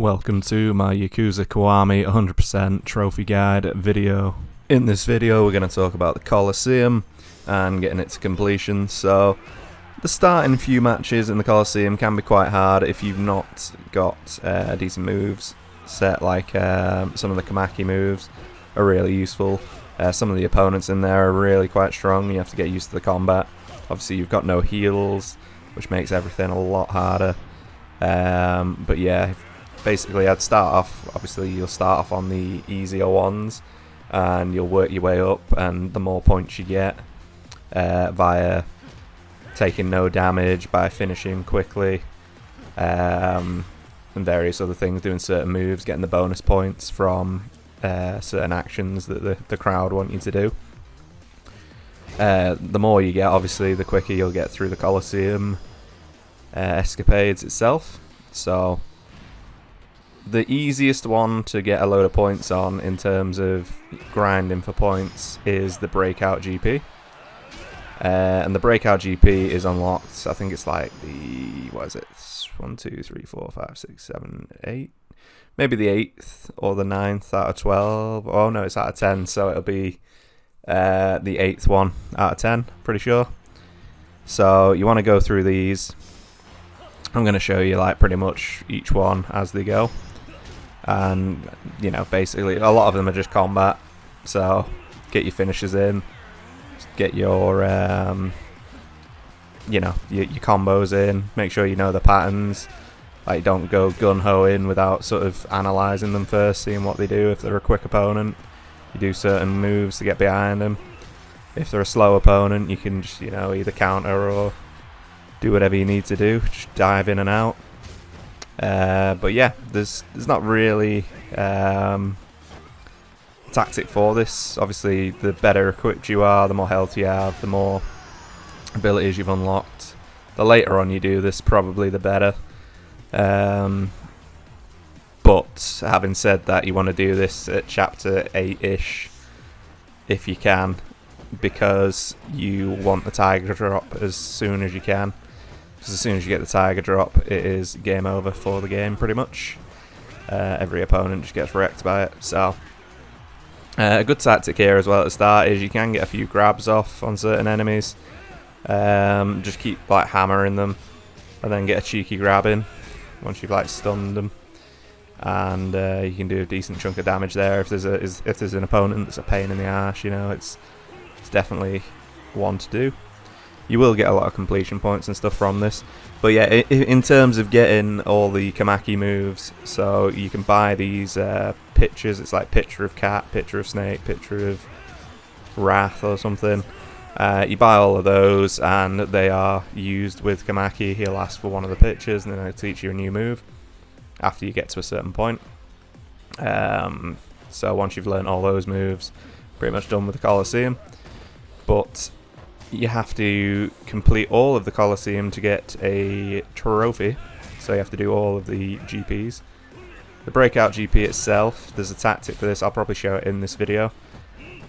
Welcome to my Yakuza Kiwami 100% trophy guide video. In this video we're going to talk about the Coliseum and getting it to completion. So the starting few matches in the Coliseum can be quite hard if you've not got decent moves set, like some of the Kamaki moves are really useful. Some of the opponents in there are really quite strong. You have to get used to the combat. Obviously you've got no heals, which makes everything a lot harder. But yeah, basically I'd start off, obviously you'll start off on the easier ones and you'll work your way up, and the more points you get via taking no damage, by finishing quickly, and various other things, doing certain moves, getting the bonus points from certain actions that the crowd want you to do. The more you get, obviously the quicker you'll get through the Coliseum escapades itself. So the easiest one to get a load of points on in terms of grinding for points is the Breakout GP. And the Breakout GP is unlocked, I think it's like the, what is it, 1, 2, 3, 4, 5, 6, 7, 8, maybe the 8th or the 9th out of 12, oh no, it's out of 10, so it'll be the 8th one out of 10, pretty sure. So you want to go through these. I'm going to show you like pretty much each one as they go. And, you know, basically a lot of them are just combat, so get your finishes in, get your you know, your combos in, make sure you know the patterns, like don't go gun-ho in without sort of analysing them first, seeing what they do. If they're a quick opponent, you do certain moves to get behind them. If they're a slow opponent, you can just, you know, either counter or do whatever you need to do, just dive in and out. But yeah, there's not really tactic for this. Obviously, the better equipped you are, the more health you have, the more abilities you've unlocked. The later on you do this, probably the better. But having said that, you want to do this at chapter 8-ish if you can, because you want the tiger drop as soon as you can. Because as soon as you get the tiger drop, it is game over for the game, pretty much. Every opponent just gets wrecked by it. So a good tactic here as well at the start is you can get a few grabs off on certain enemies. Just keep like hammering them, and then get a cheeky grab in once you've like stunned them, and you can do a decent chunk of damage there. If there's an opponent that's a pain in the arse, you know, it's definitely one to do. You will get a lot of completion points and stuff from this. But yeah, in terms of getting all the Kamaki moves, so you can buy these pictures. It's like picture of cat, picture of snake, picture of wrath or something. You buy all of those and they are used with Kamaki. He'll ask for one of the pictures and then he'll teach you a new move after you get to a certain point. So once you've learned all those moves, pretty much done with the Coliseum. But you have to complete all of the Coliseum to get a trophy, so you have to do all of the GPs. The Breakout GP itself, there's a tactic for this. I'll probably show it in this video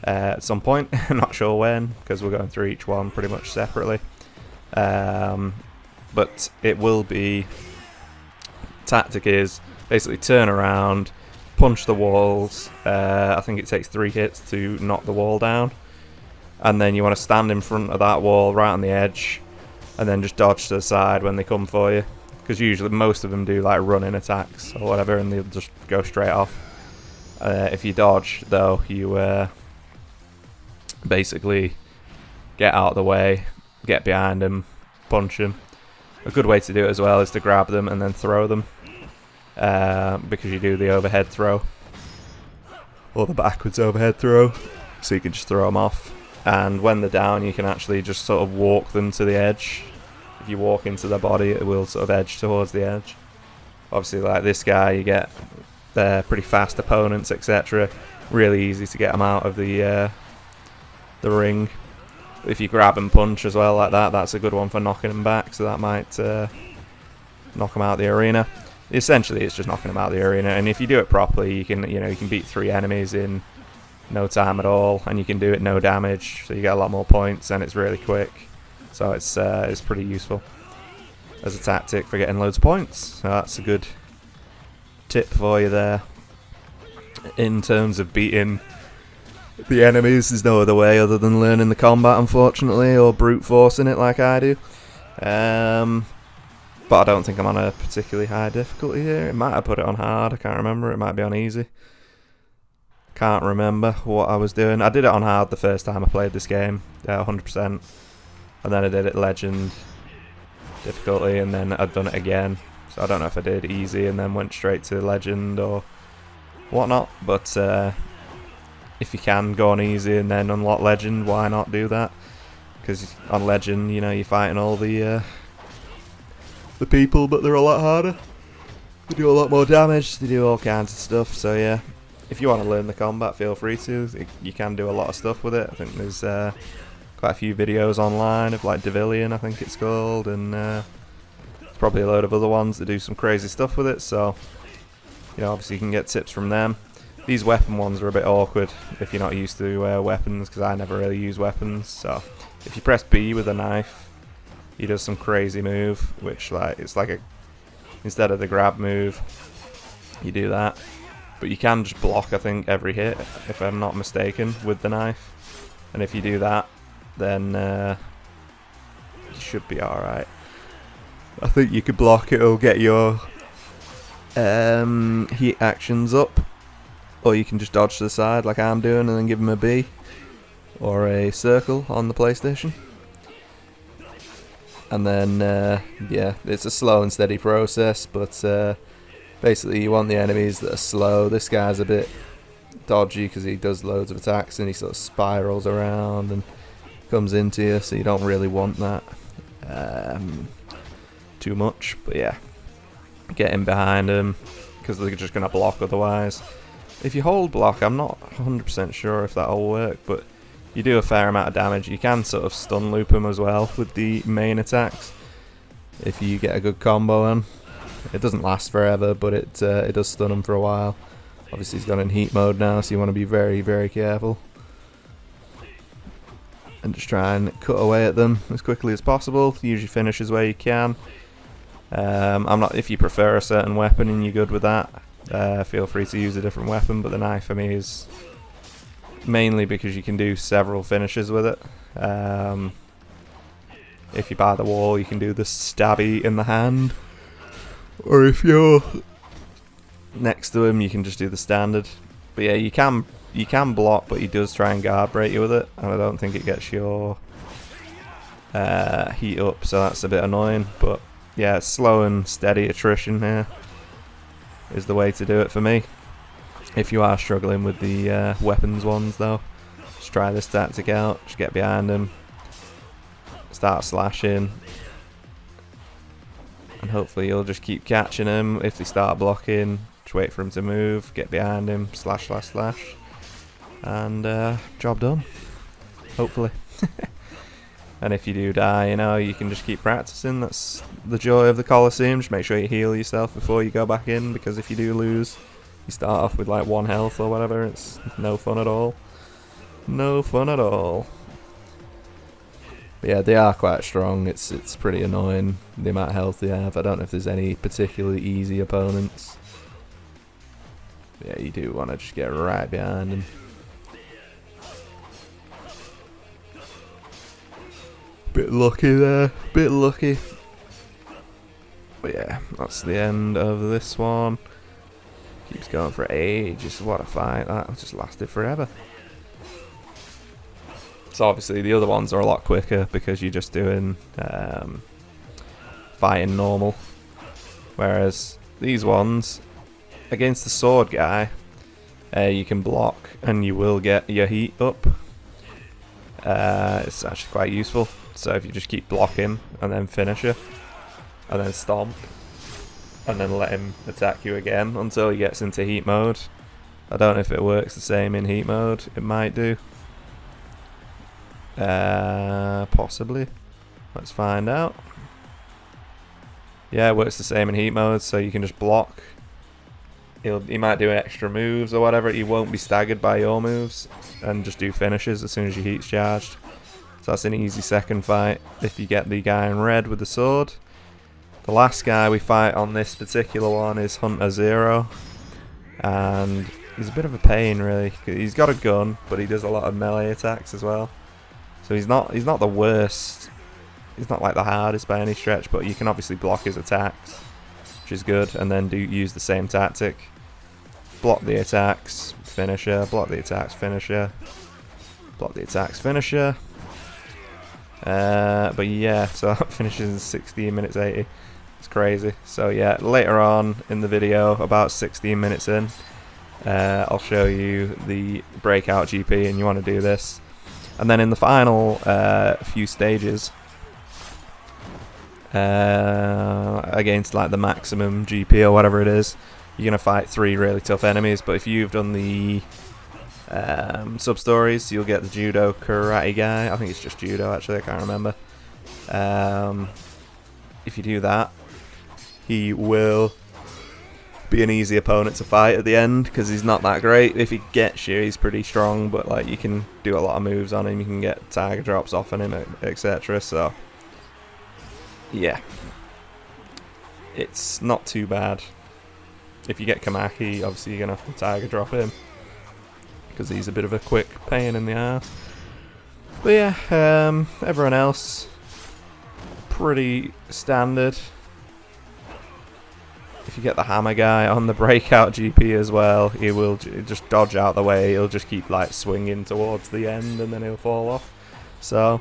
at some point. I'm not sure when, because we're going through each one pretty much separately. But it will be, tactic is basically turn around, punch the walls. I think it takes 3 hits to knock the wall down. And then you want to stand in front of that wall right on the edge, and then just dodge to the side when they come for you. Because usually most of them do like running attacks or whatever, and they'll just go straight off. If you dodge though, you basically get out of the way, get behind them, punch them. A good way to do it as well is to grab them and then throw them, because you do the overhead throw or the backwards overhead throw, so you can just throw them off. And when they're down, you can actually just sort of walk them to the edge. If you walk into their body, it will sort of edge towards the edge. Obviously, like this guy, you get pretty fast opponents, etc. Really easy to get them out of the ring. If you grab and punch as well like that, that's a good one for knocking them back. So that might knock them out of the arena. Essentially, it's just knocking them out of the arena. And if you do it properly, you can beat 3 enemies in no time at all, and you can do it no damage, so you get a lot more points, and it's really quick. So it's pretty useful as a tactic for getting loads of points. So that's a good tip for you there. In terms of beating the enemies, there's no other way other than learning the combat, unfortunately, or brute forcing it like I do. But I don't think I'm on a particularly high difficulty here. It might have put it on hard, I can't remember. It might be on easy. Can't remember what I was doing. I did it on hard the first time I played this game, 100%. And then I did it legend difficulty, and then I'd done it again. So I don't know if I did easy and then went straight to legend or whatnot. But if you can go on easy and then unlock legend, why not do that? Because on legend, you know, you're fighting all the people, but they're a lot harder. They do a lot more damage. They do all kinds of stuff. So yeah, if you want to learn the combat, feel free to. You can do a lot of stuff with it. I think there's quite a few videos online of like Devilian, I think it's called, and there's probably a load of other ones that do some crazy stuff with it. So you know, obviously you can get tips from them. These weapon ones are a bit awkward if you're not used to weapons, because I never really use weapons. So if you press B with a knife, he does some crazy move, which like it's like instead of the grab move, you do that. But you can just block, I think, every hit, if I'm not mistaken, with the knife. And if you do that, then you should be alright. I think you could block, it'll get your heat actions up. Or you can just dodge to the side like I'm doing and then give him a B. Or a circle on the PlayStation. And then, yeah, it's a slow and steady process, but basically you want the enemies that are slow. This guy's a bit dodgy because he does loads of attacks and he sort of spirals around and comes into you, so you don't really want that too much. But yeah, get in behind him because they're just going to block otherwise. If you hold block, I'm not 100% sure if that'll work, but you do a fair amount of damage. You can sort of stun loop him as well with the main attacks if you get a good combo on. It doesn't last forever, but it does stun him for a while. Obviously he's gone in heat mode now, so you want to be very, very careful. And just try and cut away at them as quickly as possible. Use your finishes where you can. If you prefer a certain weapon and you're good with that, feel free to use a different weapon, but the knife for me is mainly because you can do several finishes with it. If you're by the wall, you can do the stabby in the hand, or if you're next to him, you can just do the standard. But yeah, you can block, but he does try and guard break you with it, and I don't think it gets your heat up, so that's a bit annoying. But yeah, slow and steady attrition here is the way to do it for me. If you are struggling with the weapons ones though, just try this tactic out. Just get behind him, start slashing, and hopefully you'll just keep catching him. If they start blocking, just wait for him to move, get behind him, slash slash slash, and job done, hopefully. And if you do die, you know, you can just keep practicing. That's the joy of the Coliseum. Just make sure you heal yourself before you go back in, because if you do lose, you start off with like 1 health or whatever. It's no fun at all. No fun at all. But yeah, they are quite strong. It's pretty annoying the amount of health they have. I don't know if there's any particularly easy opponents. But yeah, you do want to just get right behind them. Bit lucky there, bit lucky. But yeah, that's the end of this one. Keeps going for ages. What a fight. That just lasted forever. So obviously the other ones are a lot quicker because you're just doing fighting normal. Whereas these ones, against the sword guy, you can block and you will get your heat up. It's actually quite useful. So if you just keep blocking and then finish it, and then stomp, and then let him attack you again until he gets into heat mode. I don't know if it works the same in heat mode. It might do. Possibly. Let's find out. Yeah, it works the same in heat mode, so you can just block. He might do extra moves or whatever. He won't be staggered by your moves, and just do finishes as soon as your heat's charged. So that's an easy second fight if you get the guy in red with the sword. The last guy we fight on this particular one is Hunter Zero, and he's a bit of a pain really. He's got a gun, but he does a lot of melee attacks as well. So he's not the worst. He's not like the hardest by any stretch, but you can obviously block his attacks, which is good, and then use the same tactic. Block the attacks, finisher, block the attacks, finisher, block the attacks, finisher. But yeah, so that finishes in 16 minutes 80. It's crazy. So yeah, later on in the video, about 16 minutes in, I'll show you the Breakout GP, and you want to do this. And then in the final few stages, against like the maximum GP or whatever it is, you're going to fight 3 really tough enemies. But if you've done the sub-stories, you'll get the judo karate guy. I think it's just judo actually, I can't remember. If you do that, he will be an easy opponent to fight at the end, because he's not that great. If he gets you, he's pretty strong, but like you can do a lot of moves on him, you can get tiger drops off on him, etc. So yeah, it's not too bad. If you get Kamaki, obviously you're going to have to tiger drop him, because he's a bit of a quick pain in the ass. But yeah, everyone else, pretty standard. If you get the hammer guy on the Breakout GP as well, he will just dodge out the way. He'll just keep like swinging towards the end, and then he'll fall off. So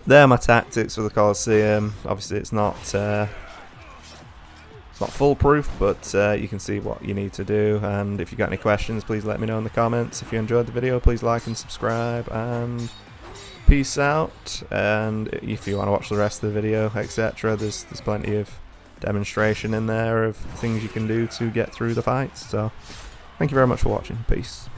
they're my tactics for the Coliseum. Obviously it's not foolproof, but you can see what you need to do. And if you got any questions, please let me know in the comments. If you enjoyed the video, please like and subscribe, and peace out. And if you want to watch the rest of the video, etc., there's plenty of demonstration in there of things you can do to get through the fights. So thank you very much for watching. Peace.